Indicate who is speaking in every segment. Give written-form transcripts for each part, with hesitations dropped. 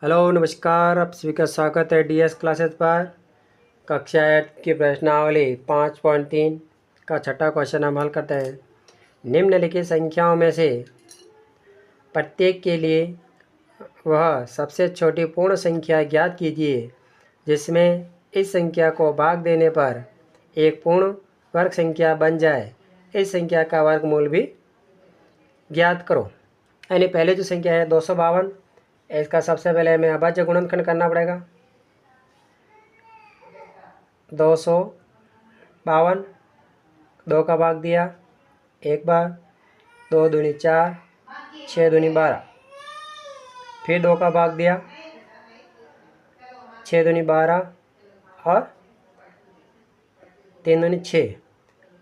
Speaker 1: Hello नमस्कार, आप सभी का स्वागत है डीएस क्लासेस पर। कक्षा 8 की प्रश्नावली 5.3 का छठा क्वेश्चन हम हल करते हैं। निम्नलिखित संख्याओं में से प्रत्येक के लिए वह सबसे छोटी पूर्ण संख्या ज्ञात कीजिए जिसमें इस संख्या को भाग देने पर एक पूर्ण वर्ग संख्या बन जाए। इस संख्या का वर्गमूल भी ज्ञात करो। यानी पहले जो संख्या है 252, इसका सबसे पहले हमें अभाज्य गुणनखंड करना पड़ेगा। 252, 2 का भाग दिया एक बार, 2 दूनी 4, 6 दूनी 12, फिर 2 का भाग दिया 6 दूनी 12 और 3 दूनी 6,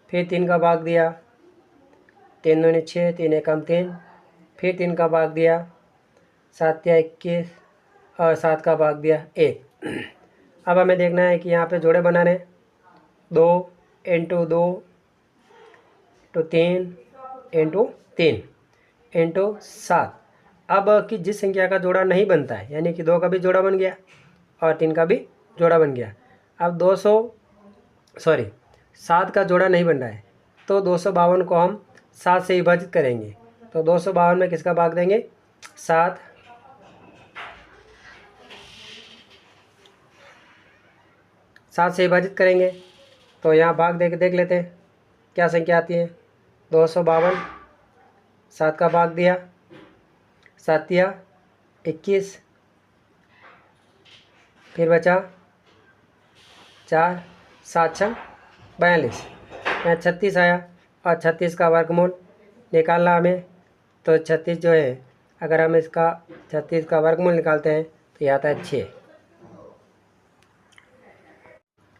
Speaker 1: फिर 3 का भाग दिया 3 दूनी 6, 3 एकम 3, फिर 3 का भाग दिया 7 या 21 और 7 का भाग दिया 1। अब हमें देखना है कि यहाँ पे जोड़े बनाने 2 इंटू 2 तो 3 इंटू 3 इंटू 7। अब कि जिस संख्या का जोड़ा नहीं बनता है, यानी कि 2 का भी जोड़ा बन गया और 3 का भी जोड़ा बन गया। अब 7 का जोड़ा नहीं बन रहा है, तो 252 को हम 7 से विभाजित करेंगे। तो 252 में किसका भाग देंगे? 7 से विभाजित करेंगे। तो यहाँ भाग देख लेते हैं क्या संख्या आती है। 252, 7 का भाग दिया 7 या 21, फिर बचा 4, 7 छः 42, यहाँ 36 आया और 36 का वर्गमूल निकालना हमें। तो 36 जो है, अगर हम इसका 36 का वर्गमूल निकालते हैं तो यह आता है 6।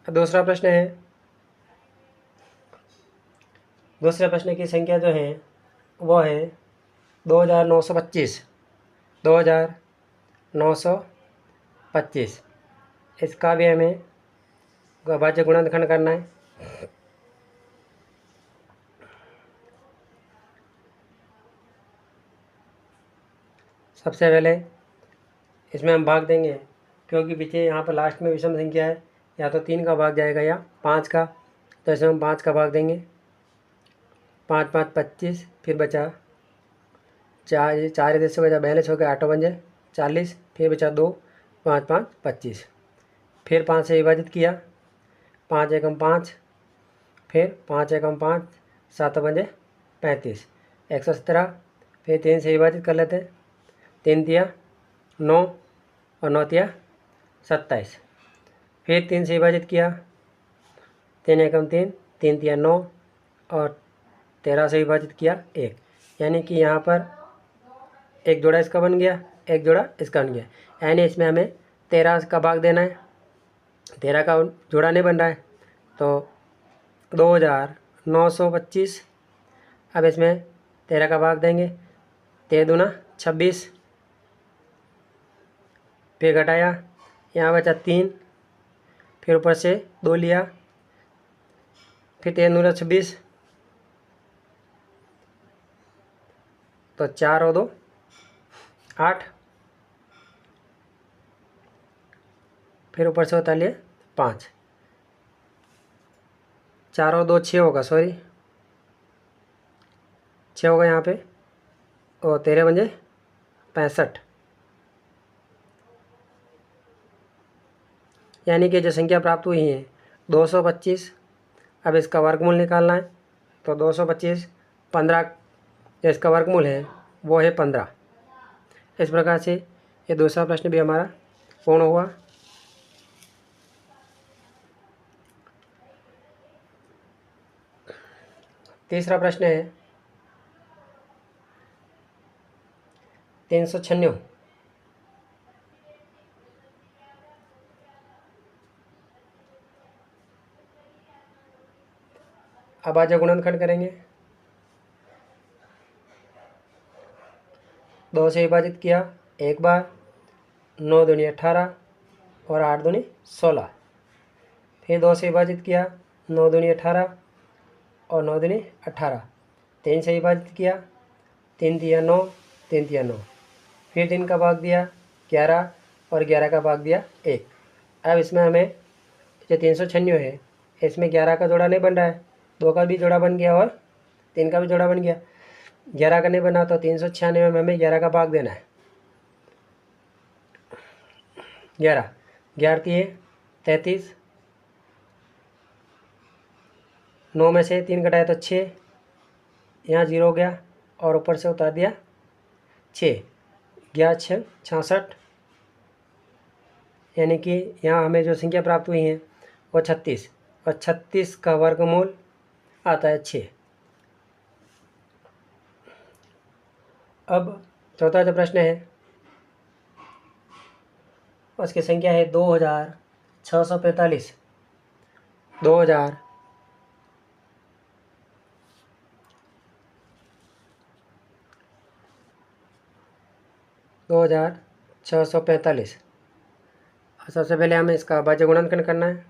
Speaker 1: दूसरा प्रश्न है, दूसरे प्रश्न की संख्या जो है वो है 2925। 2925, इसका भी हमें अभाज्य गुणनखंड करना है। सबसे पहले इसमें हम भाग देंगे, क्योंकि पीछे यहाँ पर लास्ट में विषम संख्या है, या तो 3 का भाग जाएगा या 5 का। तो इसमें हम 5 का भाग देंगे। 5 5 25, फिर बचा 4 इधर से बचा 42 हो गया, 8 बन जाए 40, फिर बचा 2, 5 5 25, फिर 5 से विभाजित किया 5 एकम 5, फिर 5 एकम 5, 7 बन जाए 35, 117, फिर 3 से विभाजित कर लेते हैं। 3 तिया 9 और 9 तिया 27, फिर 3 से विभाजित किया 3 एकम 3, 3 तिया 9 और 13 से विभाजित किया 1, यानी कि यहाँ पर एक जोड़ा इसका बन गया, एक जोड़ा इसका बन गया। यानी इसमें हमें 13 का भाग देना है। 13 का जोड़ा नहीं बन रहा है, तो 2925। अब इसमें 13 का भाग देंगे, 13 दूना 26, फिर घटाया, यहाँ बचा 3, फिर ऊपर से 2 लिया, फिर 3 दूना 26, तो 4 और 2 8, फिर ऊपर से होता लिए 5, 4 और 2 6 होगा, 6 होगा यहाँ पे, और 13 बन जाए 65, यानी कि जो संख्या प्राप्त हुई है 225। अब इसका वर्गमूल निकालना है, तो 225 15, जो इसका वर्गमूल है वो है 15। इस प्रकार से ये दूसरा प्रश्न भी हमारा पूर्ण हुआ। तीसरा प्रश्न है 396। अभाज्य गुणनखंड करेंगे। 2 से विभाजित किया एक बार, 9 दूनी 18 और 8 दूनी 16, फिर 2 से विभाजित किया 9 दूनी 18 और 9 दूनी 18, 3 से विभाजित किया 3 तिया 9, 3 तिया 9, फिर 3 का भाग दिया 11, और 11 का भाग दिया 1। अब इसमें हमें जो 396 है इसमें 11 का जोड़ा नहीं बन रहा है, 2 का भी जोड़ा बन गया और 3 का भी जोड़ा बन गया। 11 का नहीं बना तो 396 में हमें 11 का भाग देना है। 11 11 33, 9 में से 3 घटाया तो 6, यहाँ 0 हो गया और ऊपर से उतार दिया 6, 11 6 66, यानी कि यहाँ हमें जो संख्या प्राप्त हुई है वो 36, और 36 का वर्गमूल आता है 6। अब चौथा जो प्रश्न है उसकी संख्या है 2645। 2645। सबसे पहले हमें इसका अभाज्य गुणनखंड करना है।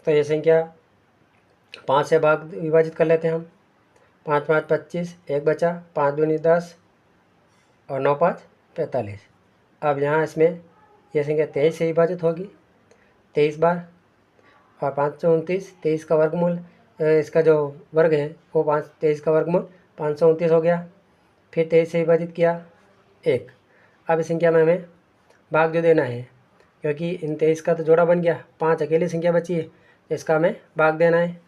Speaker 1: तो ये संख्या 5 से भाग विभाजित कर लेते हैं हम। 5 5 25, 1 बचा, 5 दूनी 10 और 9 5 45। अब यहाँ इसमें यह संख्या 23 से विभाजित होगी 23 बार, और 529, 23 का वर्गमूल, इसका जो वर्ग है वो 23 का वर्गमूल 529 हो गया। फिर 23 से विभाजित किया 1। अब इस संख्या में हमें भाग जो देना है, क्योंकि इन 23 का तो जोड़ा बन गया, 5 अकेली संख्या बची है, इसका हमें भाग देना है।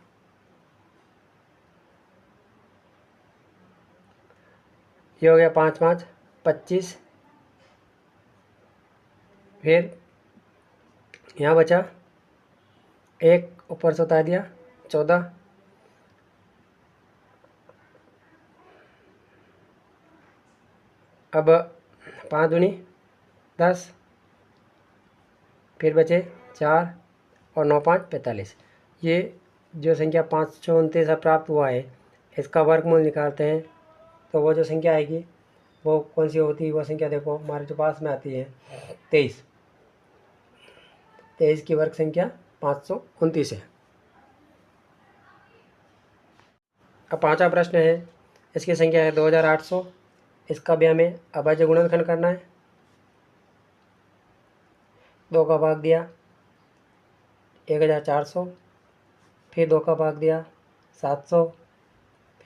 Speaker 1: ये हो गया 5 5 25। फिर यहाँ बचा 1, ऊपर से उतार दिया 14। अब 5 दूनी 10, फिर बचे 4 और 9 5 45। ये जो संख्या 529 प्राप्त हुआ है इसका वर्गमूल निकालते हैं तो वो जो संख्या आएगी वो कौन सी होती है? वो संख्या देखो हमारे जो पास में आती है 23। 23 की वर्ग संख्या 529 है। अब पांचवा प्रश्न है, इसकी संख्या है 2800। इसका भी हमें अभाज्य गुणनखंड करना है। 2 का भाग दिया 1400, फिर 2 का भाग दिया 700,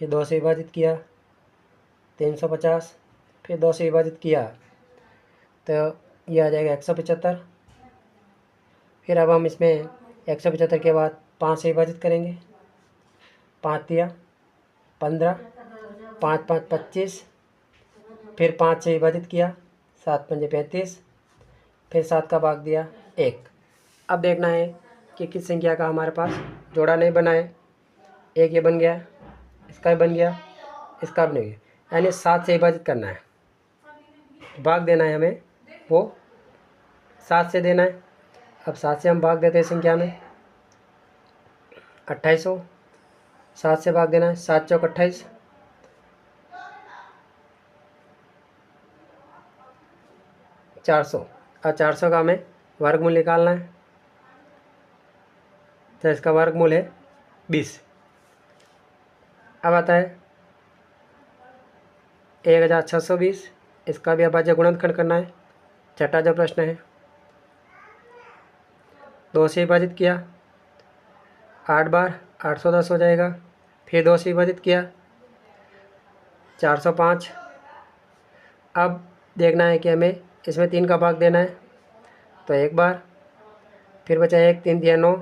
Speaker 1: फिर 2 से विभाजित किया 350, फिर 2 से विभाजित किया तो ये आ जाएगा 175। फिर अब हम इसमें 175 के बाद 5 से विभाजित करेंगे। 5 दिया 15, 5 5 25, फिर 5 से विभाजित किया 7 पंजे 35, फिर 7 का भाग दिया 1। अब देखना है कि किस संख्या का हमारे पास जोड़ा नहीं बना है। 1 ये बन गया, इसका भी बन गया, इसका भी नहीं गया, यानी 7 से विभाजित करना है। भाग देना है हमें, वो 7 से देना है। अब 7 से हम भाग देते हैं संख्या में 2800। 7 से भाग देना है, 7 चौक 28, 400। अब 400 का हमें वर्गमूल निकालना है, तो इसका वर्गमूल है 20। अब आता है 1620। इसका भी अभाज्य गुणनखंड करना है। छठा जो प्रश्न है, 2 से विभाजित किया 8 बार, 810 हो जाएगा। फिर 2 से विभाजित किया 405। अब देखना है कि हमें इसमें 3 का भाग देना है, तो 1 बार, फिर बचा 1, 3 दिया 9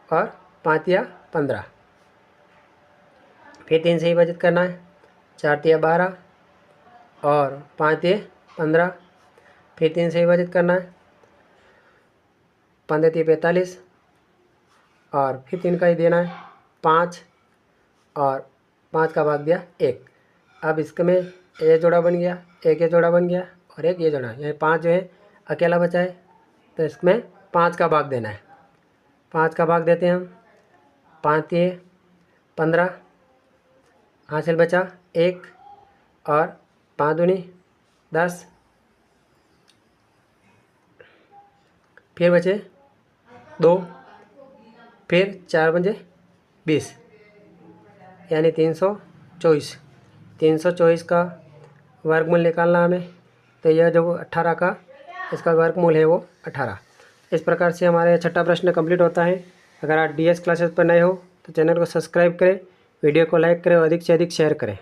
Speaker 1: और 5 दिया 15। फिर 3 से विभाजित करना है, 4 दिया 12 और 5 दिए 15। फिर 3 से विभाजित करना है, 15 दिए 45 और फिर 3 का ही देना है 5 और 5 का भाग दिया 1। अब इसमें ये जोड़ा बन गया, एक ये जोड़ा बन गया और एक ये जोड़ा, यानी 5 जो है अकेला बचा है, तो इसमें 5 का भाग देना है। 5 का भाग देते हैं हम, 5 दिए 15, हासिल बचा 1 और 5 दूनी 10, फिर बचे 2, फिर 4 बजे 20। यानी 324। 324 का वर्गमूल निकालना हमें, तो यह जो 18 का इसका वर्गमूल है वो 18। इस प्रकार से हमारे छठा प्रश्न कंप्लीट होता है। अगर आप DS क्लासेस पर नए हो तो चैनल को सब्सक्राइब करें, वीडियो को लाइक करें और अधिक से अधिक शेयर करें।